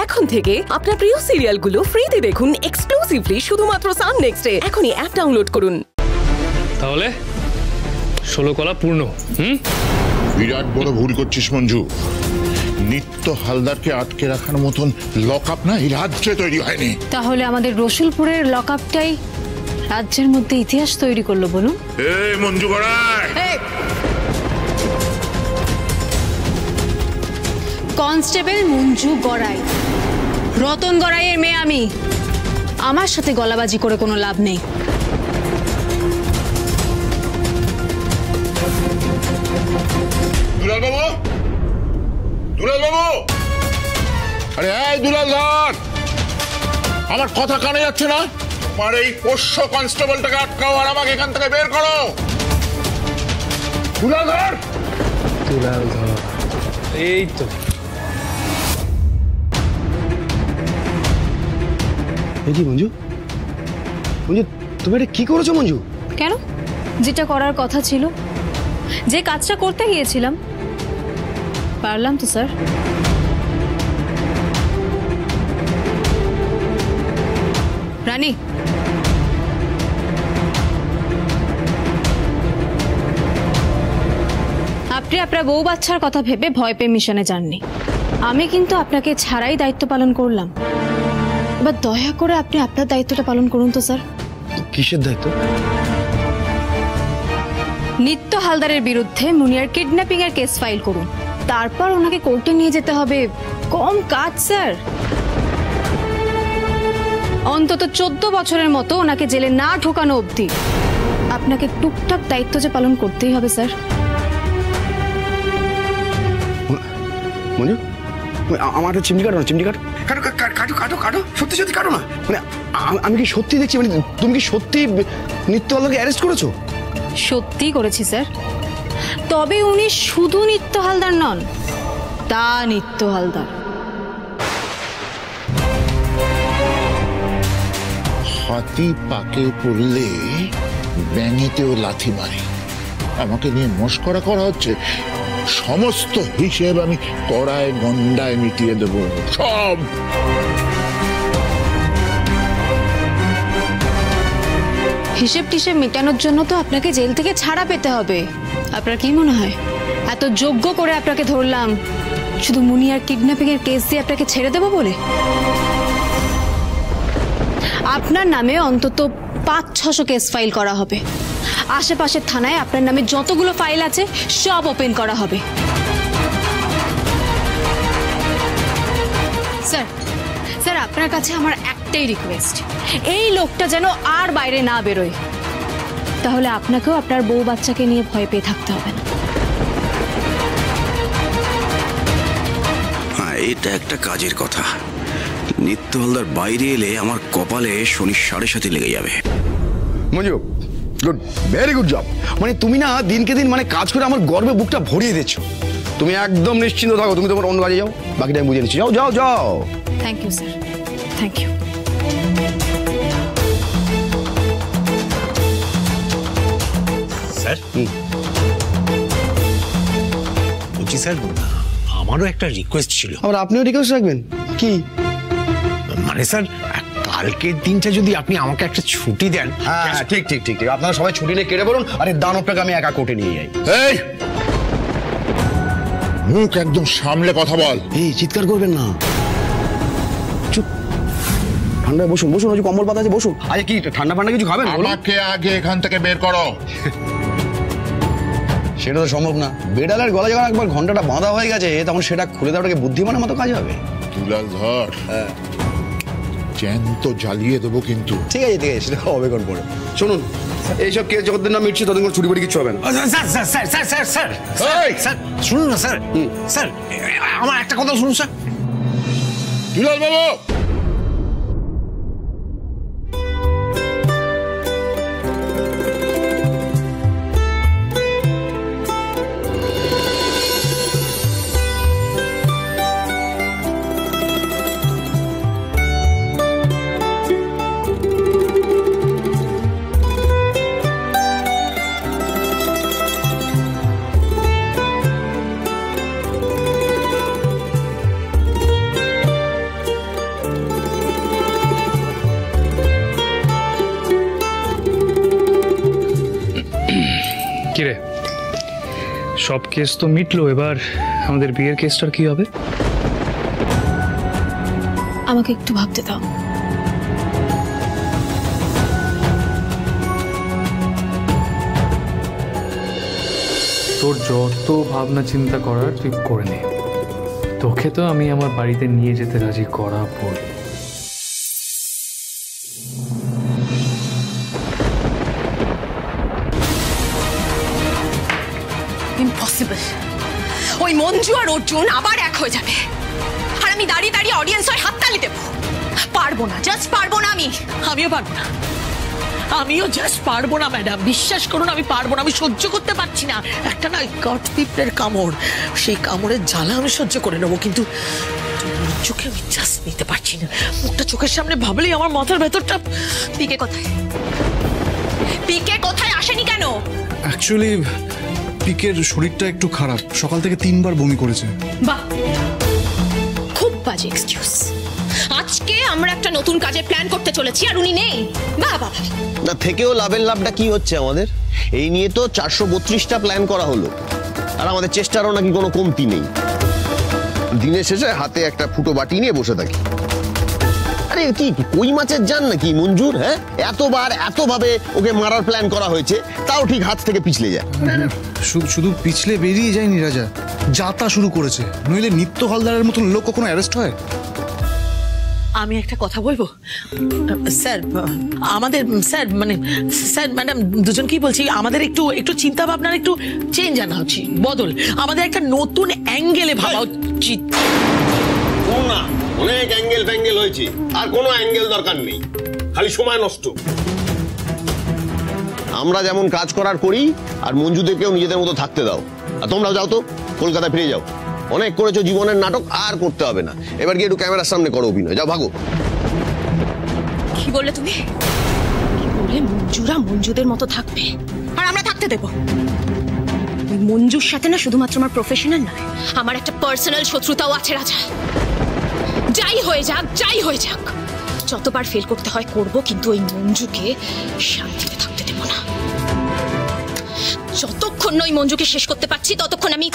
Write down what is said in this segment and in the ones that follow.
এখন থেকে আপনার প্রিয় সিরিয়ালগুলো ফ্রিতে দেখুন এক্সক্লুসিভলি শুধুমাত্র সান নেক্সটে। এখনই অ্যাপ ডাউনলোড করুন। তাহলে 16 কলা পূর্ণ। বিরাট বড় ভুল করছিস মঞ্জু। নিত্য হালদারকে আটকে রাখার মতন লকআপ না এই রাজ্যে তৈরি হয়নি। তাহলে আমাদের রসুলপুরের লকআপটাই রাজ্যের মধ্যে ইতিহাস তৈরি করলো বলুন। এই মঞ্জু গড়াই, কনস্টেবল মঞ্জু গড়াই, রতন গড়াইয়ের মেয়ে আমি। আমার সাথে গলাবাজি করে কোনো লাভ নেই। দুলাল বাবু, দুলাল বাবু, আরে এই দুলাল ধর, আমার কথা কানে যাচ্ছে না? আমার এই পোষ্য কনস্টেবলটাকে আটকাও আর আমাকে এখান থেকে বের করো। দুলাল ধর, দুলাল ধর, এই তো। কি মঞ্জু, মঞ্জু তুমি এটা কি করেছো মঞ্জু? কেন? যেটা করার কথা ছিল, যে কাজটা করতে গিয়েছিলাম পারলাম তো স্যার। রানী, আপনি আপনার বউ বাচ্চার কথা ভেবে ভয় পেয়ে মিশনে যাননি। আমি কিন্তু আপনাকে ছাড়াই দায়িত্ব পালন করলাম। এবার দয়া করে আপনি আপনার দায়িত্বটা পালন করুন তো স্যার। কিসের দায়িত্ব? নিত্য হালদারের বিরুদ্ধে মুনিয়ার কিডন্যাপিং এর কেস ফাইল করুন। তারপর ওনাকে কোর্টে নিয়ে যেতে হবে। কম কাজ স্যার। অন্তত 14 বছরের মতো ওনাকে জেলে না ঢোকানো অবধি আপনাকে টুকটাক দায়িত্ব যে পালন করতেই হবে স্যার। মঞ্জু, আমার একটা চিমটি কাটো না, চিমটি কাটো, কাটো কাটো কাটো কাটো, সত্যি সত্যি কাটো না। মানে আমি কি সত্যি দেখছি, মানে তুমি কি সত্যি নিত্য হালদারকে অ্যারেস্ট করেছো? সত্যি করেছি স্যার। তবে উনি শুধু নিত্য হালদার নন, তা নিত্য হালদার। হাতি পাকে পড়লে ব্যাঙেতেও লাথি মারে। আমাকে নিয়ে মস্করা করা হচ্ছে। সমস্ত হিসেব আমি কড়ায় গন্ডায় মিটিয়ে দেব সব। হিসেব টিসেব মেটানোর জন্য তো আপনাকে জেল থেকে ছাড়া পেতে হবে। আপনার কি মনে হয় এত যোগ্য করে আপনাকে ধরলাম শুধু মুনিয়ার কিডন্যাপিং এর কেস দিয়ে আপনাকে ছেড়ে দেব বলে? আপনার নামে অন্তত 500-600 কেস ফাইল করা হবে। আশেপাশের থানায় আপনার নামে যতগুলো ফাইল আছে সব ওপেন করা হবে। স্যার, স্যার আপনার কাছে আমার একটাই রিকোয়েস্ট, এই লোকটা যেন আর বাইরে না বেরোয়। তাহলে আপনাকেও আপনার বউ বাচ্চাকে নিয়ে ভয় পেয়ে থাকতে হবে না। হ্যাঁ, এটা একটা কাজের কথা। নিত্য হালদার বাইরে এলে আমার কপালে শনি 7.5 লেগে যাবে। Manju, good, very good job. মানে তুমি না দিনকে দিন মানে কাজ করে আমার গর্বে বুকটা ভরিয়ে দিচ্ছ। তুমি একদম নিশ্চিন্ত থাকো, তুমি তোমার অন্য কাজে যাও, বাকিটা আমি বুঝে নিচ্ছি। যাও যাও যাও। Thank you sir, thank you. Sir, বলছি স্যার, আমারও একটা রিকোয়েস্ট ছিল। আবার আপনিও রিকোয়েস্ট রাখবেন? কি? মানে স্যার, কালকের দিনটা যদি আপনি আমাকে একটা ছুটি দেন। হ্যাঁ, ঠিক ঠিক ঠিক ঠিক, আপনারা সবাই ছুটি নিয়ে কেটে বলুন। আরে দানবটাকে আমি একা কোর্টে নিয়ে যাই। এই মুখ একদম সামলে কথা বল। এই চিৎকার করবেন না, চুপ, ঠান্ডায় বসুন বসুন, ওই যে কম্বল পাতা আছে বসুন। আরে কি ঠান্ডা ফান্ডা কিছু খাবেন? আমাকে আগে এখান থেকে বের করো। সেটা তো সম্ভব না। বেড়ালের গলা যখন একবার ঘন্টাটা বাঁধা হয়ে গেছে তখন সেটা খুলে দেওয়াটাকে বুদ্ধিমানের মতো কাজ হবে। দুলাল ধর, জ্যান্ত জ্বালিয়ে দেবো কিন্তু। ঠিক আছে ঠিক আছে, সেটা হবে কোন পরে। শুনুন, এইসব কেস যতদিন না মিটছে ততদিন কোনো ছুটি ফুটি কিছু হবে না। Sir sir sir sir sir sir sir শুনুন না স্যার, স্যার আমার একটা কথা শুনুন স্যার। দুলাল বাবু, কিরে, সব কেস তো মিটলো, এবার আমাদের বিয়ের কেসটার কি হবে? আমাকে একটু ভাবতে দাও। তোর যত ভাবনা চিন্তা করার তুই করে নে, তোকে তো আমি আমার বাড়িতে নিয়ে যেতে রাজি করাবই। ইম্পসিবল। ওই মঞ্জু আর অর্জুন আবার এক হয়ে যাবে, আর আমি দাঁড়িয়ে দাঁড়িয়ে অডিয়েন্স হয়ে হাততালি দেবো। পারবো না, জাস্ট পারবো না। আমিও পারবো না, আমিও জাস্ট পারবো না ম্যাডাম, বিশ্বাস করুন আমি পারবো না। আমি সহ্য করতে পারছি না একটা না কাঠপিঁপড়ের কামড়, সেই কামড়ের জ্বালা আমি সহ্য করে নেবো, কিন্তু চোখে আমি জাস্ট নিতে পারছি না। মুখটা চোখের সামনে ভাবলেই আমার মাথার ভেতরটা। পিকে কোথায়? পিকে কোথায় আসেনি কেন? অ্যাকচুয়ালি পিকের শরীরটা একটু খারাপ, সকাল থেকে 3 বার বমি করেছে। বাহ, খুব বাজে এক্সকিউজ। আজকে আমরা একটা নতুন কাজের প্ল্যান করতে চলেছি আর উনি নেই। বাহ বাহ, না থেকেও লাভের লাভটা কি হচ্ছে আমাদের? এই নিয়ে তো 432টা প্ল্যান করা হলো, আর আমাদের চেষ্টারও নাকি কোনো কমতি নেই। দিনের শেষে হাতে একটা ফুটো বাটি নিয়ে বসে থাকি। আরে কি কই মাছের জান নাকি মঞ্জুর? হ্যাঁ, এতবার এতভাবে ওকে মারার প্ল্যান করা হয়েছে, তাও ঠিক হাত থেকে পিছলে যায়। শুধু পিছলে বেরিয়ে যায়নি রাজা, যাতা শুরু করেছে। নইলে নিত্য হালদারের মতন লোক কখনো অ্যারেস্ট হয়? আমি একটা কথা বলবো স্যার, আমাদের স্যার মানে স্যার ম্যাডাম দুজনকেই বলছি, আমাদের একটু একটু চিন্তা ভাবনার একটু চেঞ্জ আনা উচিত, বদল। আমাদের একটা নতুন অ্যাঙ্গেলে ভাবা উচিত। না, অনেক অ্যাঙ্গেল ফ্যাঙ্গেল হয়েছে, আর কোনো অ্যাঙ্গেল দরকার নেই, খালি সময় নষ্ট। আমরা যেমন কাজ করার করি, আর মঞ্জুদেরকেও নিজেদের মতো থাকতে দাও। আর তোমরাও যাও তো, কলকাতায় ফিরে যাও। অনেক করেছো জীবনের নাটক, আর করতে হবে না। এবার গিয়ে একটু ক্যামেরার সামনে করো অভিনয়, যাও ভাগো। কি বললে তুমি? কি বলে মঞ্জুরা মঞ্জুদের মতো থাকবে আর আমরা থাকতে দেব? মঞ্জুর সাথে না শুধুমাত্র আমার প্রফেশনাল নয়, আমার একটা পার্সোনাল শত্রুতাও আছে রাজা। যাই হয়ে যাক, যাই হয়ে যাক, যতবার ফেল করতে হয় করব, কিন্তু ওই মঞ্জুকে শান্তিতে থাকতে দেব না। যতক্ষণ ওই মঞ্জুকে শেষ করতে পারছি ততক্ষণ আমি।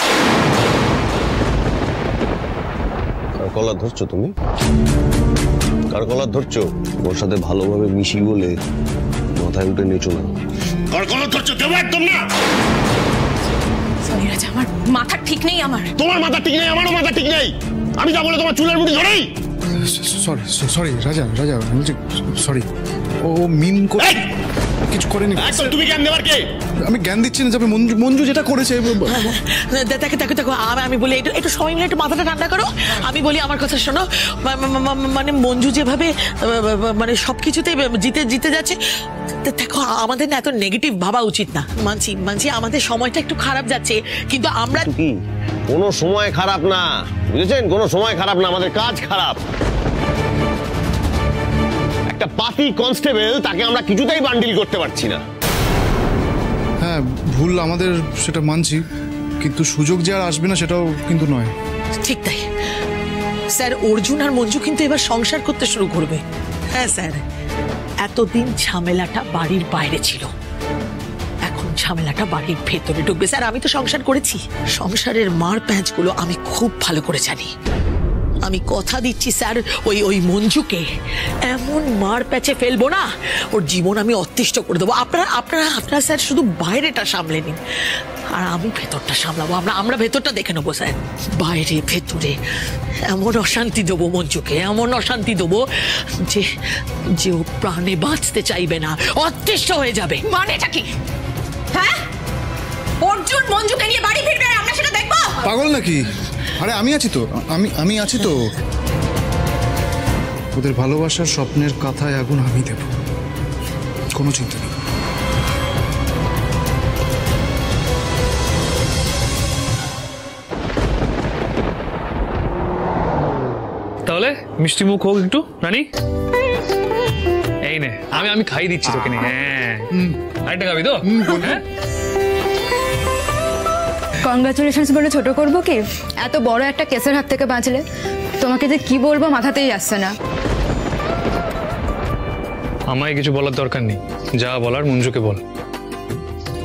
কার কলার ধরছো তুমি? কার কলার ধরছো? ওর সাথে ভালোভাবে মিশি বলে মাথায় উঠে নেচো না। কার কলার ধরছো? দেবো একদম না। সরি রাজা, আমার মাথা ঠিক নেই। আমার তোমার মাথা ঠিক নেই, আমারও মাথা ঠিক নেই। আমি যা বলে তোমার চুলের মুঠি ধরেই। সরি সরি রাজা, রাজা সরি, ও মিন করে কিছু করেনি। তুমি জ্ঞান দেবার কে? আমি জ্ঞান দিচ্ছি না, যাবে মঞ্জু যেটা করেছে। দেখো দেখো দেখো, আমি বলি একটু সবাই মিলে একটু মাথাটা ঠান্ডা করো। আমি বলি আমার কথা শোনো, মানে মঞ্জু যেভাবে মানে সবকিছুতে জিতে জিতে যাচ্ছে, দেখো আমাদের না এত নেগেটিভ ভাবা উচিত না। মানছি মানছি আমাদের সময়টা একটু খারাপ যাচ্ছে, কিন্তু আমরা কি কোনো সময় খারাপ না, বুঝেছেন? কোনো সময় খারাপ না, আমাদের কাজ খারাপ। একটা পাতি কনস্টেবল, তাকে আমরা কিছুতেই বান্ডিল করতে পারছি না। হ্যাঁ, ভুল আমাদের, সেটা মানছি, কিন্তু সুযোগ যে আর আসবে না সেটাও কিন্তু নয়। ঠিক তাই স্যার, অর্জুন আর মঞ্জু কিন্তু এবার সংসার করতে শুরু করবে। হ্যাঁ স্যার, এতদিন ঝামেলাটা বাড়ির বাইরে ছিল, এখন ঝামেলাটা বাড়ির ভেতরে ঢুকবে। স্যার আমি তো সংসার করেছি, সংসারের মার প্যাঁচগুলো আমি খুব ভালো করে জানি। আমি কথা দিচ্ছি স্যার, ওই মঞ্জুকে এমন মার প্যাচে ফেলবো না, ওর জীবন আমি অতিষ্ঠ করে দেবো। আপনারা স্যার শুধু বাইরেটা সামলে নিন, আর আমি ভেতরটা সামলাবো। আমরা ভেতরটা দেখে নেবো স্যার। বাইরে ভেতরে এমন অশান্তি দেবো মঞ্জুকে, এমন অশান্তি দেবো যে ও প্রাণে বাঁচতে চাইবে না, অতিষ্ঠ হয়ে যাবে। মানেটা কি? হ্যাঁ, অর্জুন মঞ্জুকে নিয়ে বাড়ি ফিরবে, আমরা সেটা দেখবো? পাগল নাকি? আরে আমি আছি তো, আমি আছি তো। ওদের ভালোবাসার স্বপ্নের কাঁথায় আগুন আমি দেব, কোনো চিন্তা নেই। তাহলে মিষ্টি মুখ হোক একটু রানী। এই নে, আমি খাই দিচ্ছি তোকে। হ্যাঁ, আরেকটা খাবি তো? হ্যাঁ, কংগ্রাচুলেশনস বলে ছোট করবো কি? এত বড় একটা কেসের হাত থেকে বাঁচলে। তোমাকে যে কি বলবো মাথাতেই আসছে না। আমায় কিছু বলার দরকার নেই, যা বলার মঞ্জুকে বল।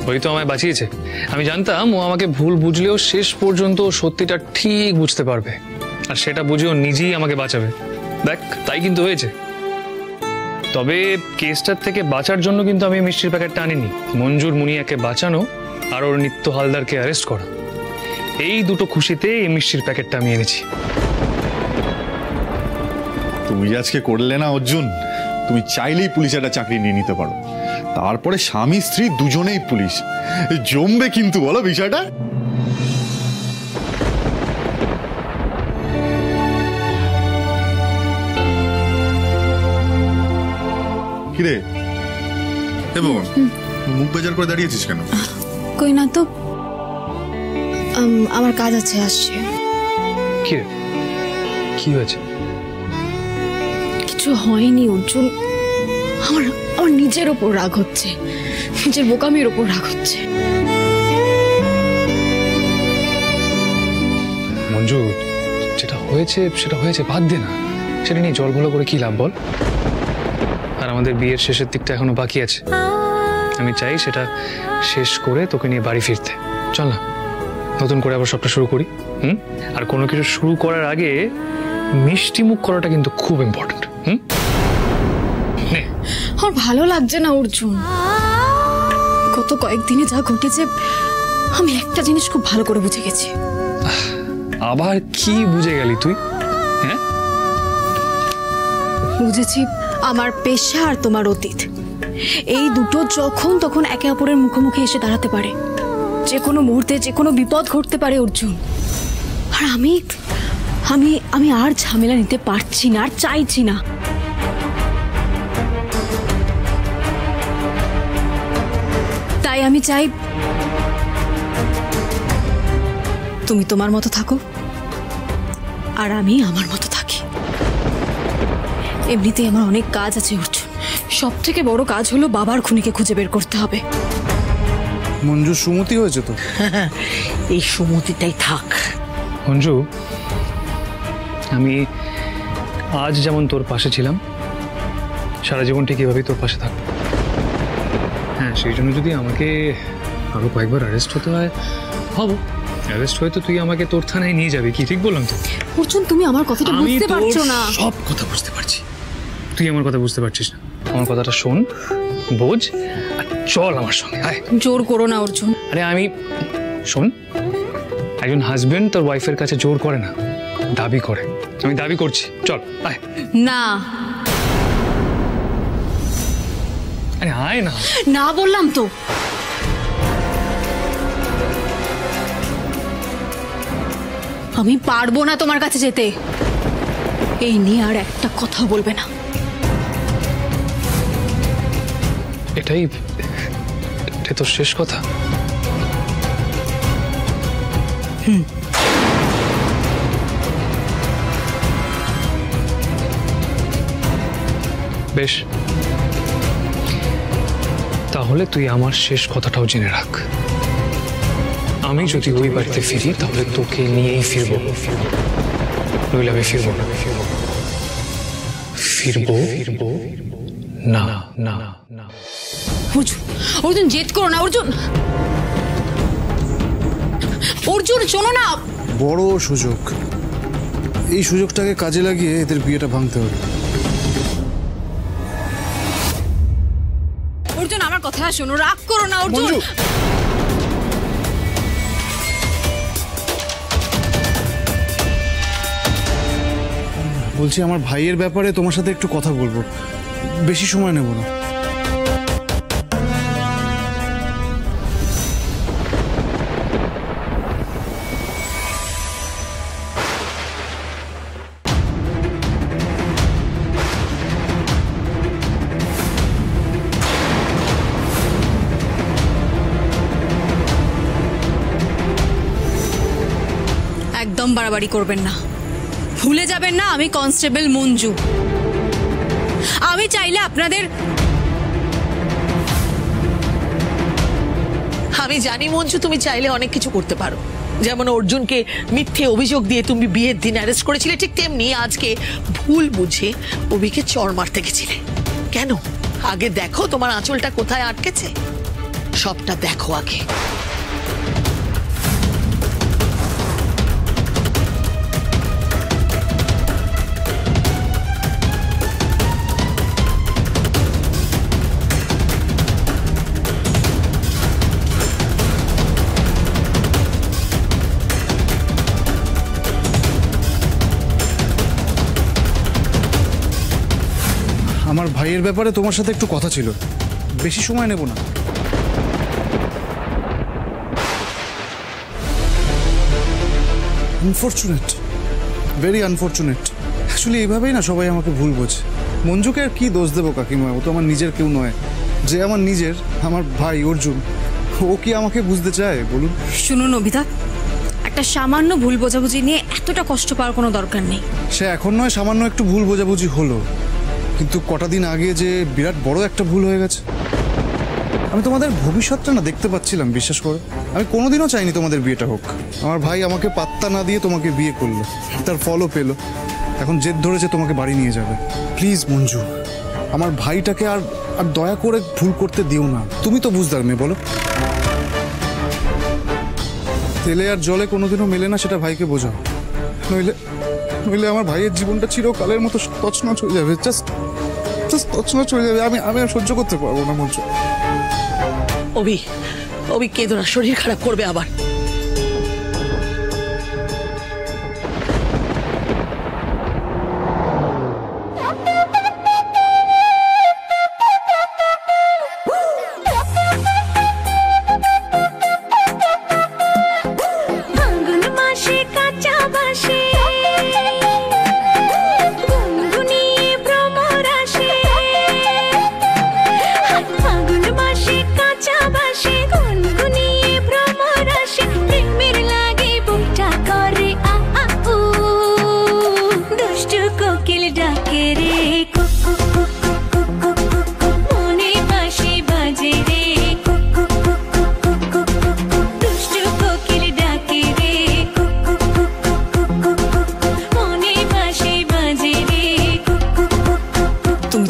ওই তো আমায় বাঁচিয়েছে। আমি জানতাম ও আমাকে ভুল বুঝলেও শেষ পর্যন্ত সত্যিটা ঠিক বুঝতে পারবে, আর সেটা বুঝে ও নিজেই আমাকে বাঁচাবে। দেখ, তাই কিন্তু হয়েছে। তবে কেসটার থেকে বাঁচার জন্য কিন্তু আমি মিষ্টির প্যাকেটটা আনিনি। মঞ্জুর মুনিয়াকে বাঁচানো আর ওর নিত্য হালদারকে অ্যারেস্ট করা, এই দুটো খুশিতে এই মিষ্টির প্যাকেটটা আমি এনেছি। তুমি আজকে করলে না অর্জুন, তুমি চাইলেই পুলিশে একটা চাকরি নিয়ে নিতে পারো, তারপরে স্বামী স্ত্রী দুজনেই পুলিশ। জমবে কিন্তু, বলো বিষয়টা। কিরে মুখ বেজার করে দাঁড়িয়েছিস কেন? কই না তো, আমার কাজ আছে, আসছে। কি হয়েছে? কিছু হয়নি অর্জুন, আমার নিজের ওপর রাগ হচ্ছে, নিজের বোকামির ওপর রাগ হচ্ছে। মঞ্জু, যেটা হয়েছে বাদ দে না, সেটা নিয়ে জল ঘোলা করে কি লাভ বল? আর আমাদের বিয়ের শেষের দিকটা এখনো বাকি আছে। আমি চাই সেটা শেষ করে তোকে নিয়ে বাড়ি ফিরতে। চল না, নতুন করে আবার সবটা শুরু করি। আর কোনো কিছু শুরু করার আগে মিষ্টি মুখ করাটা কিন্তু খুব ইম্পর্টেন্ট। আমার ভালো লাগছে না অর্জুন, গত কয়েকদিনে যা ঘটেছে আমি একটা জিনিস খুব ভালো করে বুঝে গেছি। আবার কি বুঝে গেলি তুই? হ্যাঁ, বুঝেছি আমার পেশা আর তোমার অতীত, এই দুটো যখন তখন একে অপরের মুখোমুখি এসে দাঁড়াতে পারে, যে কোনো মুহূর্তে যে কোনো বিপদ ঘটতে পারে অর্জুন। আর আমি আমি আমি আর ঝামেলা নিতে পারছি না, আর চাইছি না। তাই আমি চাই তুমি তোমার মতো থাকো আর আমি আমার মতো থাকি। এমনিতেই আমার অনেক কাজ আছে অর্জুন, সব থেকে বড় কাজ হলো বাবার খুনিকে খুঁজে বের করতে হবে। মঞ্জু সুমতি হয়েছে তো? এই সুমতিটাই থাক। মঞ্জু, আমি আজ যেমন তোর পাশে ছিলাম, সারা জীবন ঠিক এভাবেই তোর পাশে থাকবো। হ্যাঁ, সেই জন্য যদি আমাকে আরো কয়েকবার অ্যারেস্ট হতে হয়, হবো। অ্যারেস্ট হয়ে তো তুই আমাকে তোর থানায় নিয়ে যাবি, কি ঠিক বললাম তো? অর্জুন, তুমি আমার কথাটা বুঝতে পারছো না। সব কথা বুঝতে পারছি, তুই আমার কথা বুঝতে পারছিস না। আমার কথাটা শোন, বোঝ, আর চল আমার সঙ্গে। আয়, জোর করো না অর্জুন। আরে আমি শোন, একজন হাজবেন্ড তার ওয়াইফের কাছে জোর করে না, দাবি করে। আমি দাবি করছি, চল আয়। না, আরে আয় না। না বললাম তো। আমি পারবো না তোমার কাছে যেতে, এই নিয়ে আর একটা কথা বলবে না। এটাই তোর শেষ কথা? বেশ, তাহলে তুই আমার শেষ কথাটাও জেনে রাখ। আমি যদি ওই বাড়িতে ফিরি তাহলে তোকে নিয়েই ফিরবো, নইলে আমি ফিরবো না। ফিরবো না, না, না। অর্জুন, অর্জুন, জেদ করো না অর্জুন। অর্জুন, শোনো না। বড় সুযোগ, এই সুযোগটাকে কাজে লাগিয়ে এদের বিয়েটা ভাঙতে হবে। অর্জুন, আমার কথা শোনো, রাগ করো না অর্জুন। বলছি, আমার ভাইয়ের ব্যাপারে তোমার সাথে একটু কথা বলবো, বেশি সময় নেব না। একদম বাড়াবাড়ি করবেন না, ভুলে যাবেন না আমি কনস্টেবল মঞ্জু। আমি চাইলে আপনাদের, আমি জানি মঞ্জু, তুমি চাইলে অনেক কিছু করতে পারো। যেমন অর্জুনকে মিথ্যে অভিযোগ দিয়ে তুমি বিয়ের দিন অ্যারেস্ট করেছিলে, ঠিক তেমনি আজকে ভুল বুঝে অভিকে চড় মারতে গেছিলে। কেন? আগে দেখো তোমার আঁচলটা কোথায় আটকেছে। সবটা দেখো আগে। আমার ভাইয়ের ব্যাপারে তোমার সাথে একটু কথা ছিল, বেশি সময় নেব না। Unfortunate, very unfortunate. অ্যাকচুয়ালি এইভাবেই না সবাই আমাকে ভুল বোঝে। মঞ্জুকে আর কি দোষ দেবো কাকিমা, ও তো আমার নিজের কেউ নয়। যে আমার নিজের, আমার ভাই অর্জুন, ও কি আমাকে বুঝতে চায় বলুন? শুনুন অভিদা, একটা সামান্য ভুল বোঝাবুঝি নিয়ে এতটা কষ্ট পাওয়ার কোনো দরকার নেই। সে এখন নয়, সামান্য একটু ভুল বোঝাবুঝি হলো, কিন্তু কটা দিন আগে যে বিরাট বড় একটা ভুল হয়ে গেছে। আমি তোমাদের ভবিষ্যৎটা না দেখতে পাচ্ছিলাম, বিশ্বাস করো। আমি কোনোদিনও চাইনি তোমাদের বিয়েটা হোক। আমার ভাই আমাকে পাত্তা না দিয়ে তোমাকে বিয়ে করলো, তার ফলও পেলো। এখন জেদ ধরেছে তোমাকে বাড়ি নিয়ে যাবে। প্লিজ মঞ্জু, আমার ভাইটাকে আর দয়া করে ভুল করতে দিও না। তুমি তো বুঝদার মেয়ে, বলো। তেলে আর জলে কোনোদিনও মেলে না, সেটা ভাইকে বোঝাও। নইলে আমার ভাইয়ের জীবনটা চিরকালের মতো তছনছ হয়ে যাবে। জাস্ট তছনছ হয়ে যাবে। আমি আর সহ্য করতে পারবো না মঞ্জু। অভি কেঁদো না, শরীর খারাপ করবে আবার।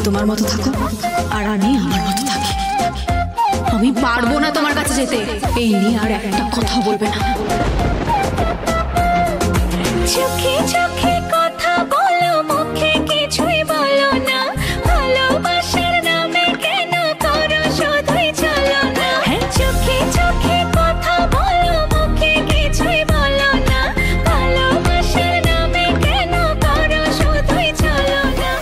তোমার মতো থাকো আর আমি আমার মতো থাকি। আমি পারবো না তোমার কাছে যেতে। এই নিয়ে আর একটা কথা বলবে না। চোখে চোখে কথা বলো, মুখে কিছুই বলো না। ভালোবাসার নামে কেন করো শুধুই চলো না। চোখে চোখে কথা বলো, মুখে কিছুই বলো না। ভালোবাসার নামে কেন করো শুধুই চলো না।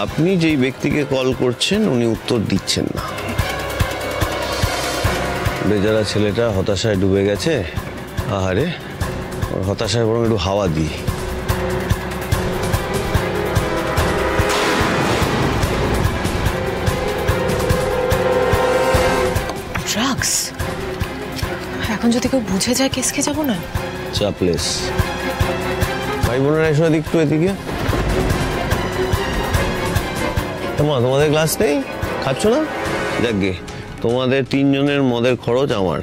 আপনি যেই ব্যক্তিকে কল করছেন উনি উত্তর দিচ্ছেন না। বেচারা ছেলেটা হতাশায় ডুবে গেছে। আহারে, হতাশায় বরং একটু হাওয়া দিই। ড্রাগস? এখন যদি কেউ বুঝে যায় কেস খেয়ে যাবো না। চাপলেস। ভাই বোনেরা এসো একটু এদিকে। তোমাদের গ্লাস নেই, খাচ্ছ না? যাকগে, তোমাদের তিনজনের মদের খরচ আমার।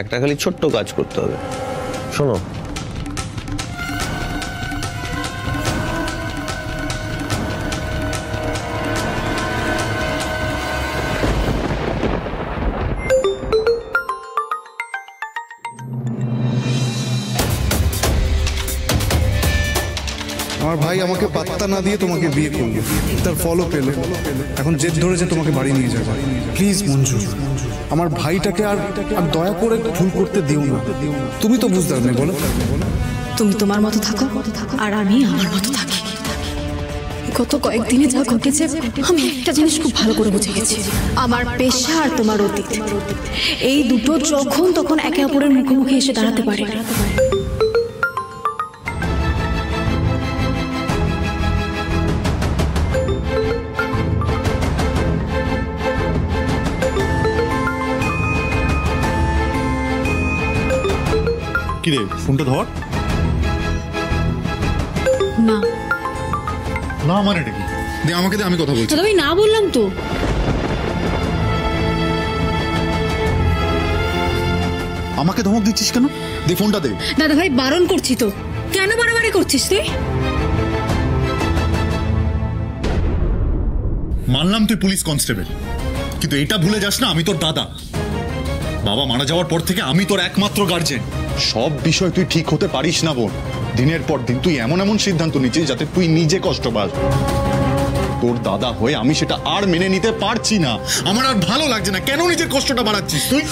একটা খালি ছোট্ট কাজ করতে হবে। শোনো, ভাই আমাকে পাত্তা না দিয়ে তোমাকে বিয়ে করলো, তার ফলও পেলে। এখন জেদ ধরেছে তোমাকে বাড়ি নিয়ে যাবে। প্লিজ মঞ্জু, আমার ভাইটাকে আর দয়া করে ভুল করতে দিও না। তুমি তো বুঝতে পারবে, বলো। তুমি তোমার মতো থাকো আর আমি আমার মতো থাকি। গত কয়েকদিনে যা ঘটেছে আমি একটা জিনিস খুব ভালো করে বুঝে গেছি, আমার পেশা আর তোমার অতীত এই দুটো যখন তখন একে অপরের মুখোমুখি এসে দাঁড়াতে পারে। কিরে, ফোনটা ধর না। না মানে এটা কি? দে আমাকে, দে, আমি কথা বলছি। দাদা ভাই না বললাম তো। আমাকে ধমক দিচ্ছিস কেন? দে ফোনটা দে। দাদা ভাই বারণ করছি তো, কেন বাড়াবাড়ি করছিস তুই? মানলাম তুই পুলিশ কনস্টেবল, কিন্তু এটা ভুলে যাস না আমি তোর দাদা। বাবা মারা যাওয়ার পর থেকে আমি তোর একমাত্র গার্জেন। সব বিষয় তুই ঠিক হতে পারিস না বোন। দিনের পর দিন তুই এমন এমন সিদ্ধান্ত নিচ্ছিস যাতে তুই নিজে কষ্ট পাস। তোর দাদা হয়ে আমি সেটা আর মেনে নিতে পারছি না। আমার আর ভালো লাগছে না। কেন নিজের কষ্টটা বাড়াচ্ছিস তুই?